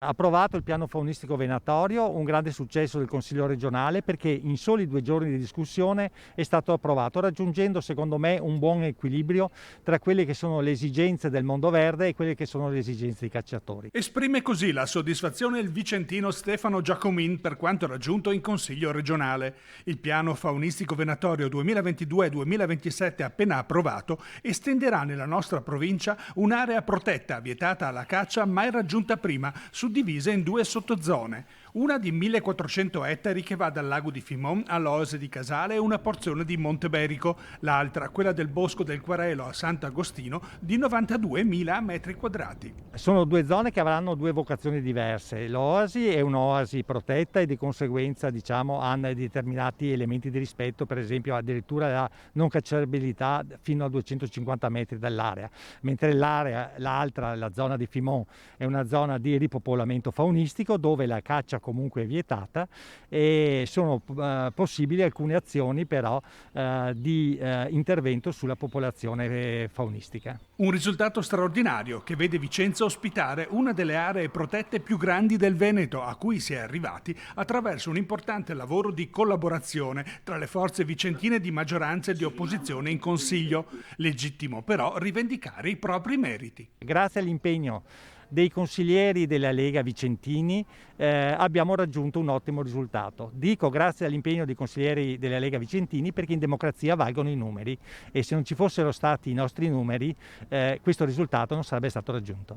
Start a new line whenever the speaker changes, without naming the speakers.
Approvato il piano faunistico venatorio, un grande successo del Consiglio regionale perché in soli 2 giorni di discussione è stato approvato, raggiungendo secondo me un buon equilibrio tra quelle che sono le esigenze del mondo verde e quelle che sono le esigenze dei cacciatori.
Esprime così la soddisfazione il vicentino Stefano Giacomin per quanto raggiunto in Consiglio regionale. Il piano faunistico venatorio 2022-2027 appena approvato estenderà nella nostra provincia un'area protetta vietata alla caccia mai raggiunta prima, suddivisa in 2 sottozone, una di 1400 ettari che va dal lago di Fimon all'Oasi di Casale e una porzione di Monteberico, l'altra, quella del Bosco del Quarelo a Sant'Agostino, di 92.000 metri quadrati.
Sono 2 zone che avranno 2 vocazioni diverse. L'Oasi è un'oasi protetta e di conseguenza hanno determinati elementi di rispetto, per esempio addirittura la non cacciabilità fino a 250 metri dall'area, mentre l'altra, la zona di Fimon, è una zona di ripopolamento faunistico dove la caccia comunque è vietata e sono possibili alcune azioni però di intervento sulla popolazione faunistica.
Un risultato straordinario che vede Vicenza ospitare una delle aree protette più grandi del Veneto, a cui si è arrivati attraverso un importante lavoro di collaborazione tra le forze vicentine di maggioranza e di opposizione in Consiglio. Legittimo però rivendicare i propri meriti.
Grazie all'impegno dei consiglieri della Lega vicentini abbiamo raggiunto un ottimo risultato. Dico grazie all'impegno dei consiglieri della Lega vicentini perché in democrazia valgono i numeri e se non ci fossero stati i nostri numeri questo risultato non sarebbe stato raggiunto.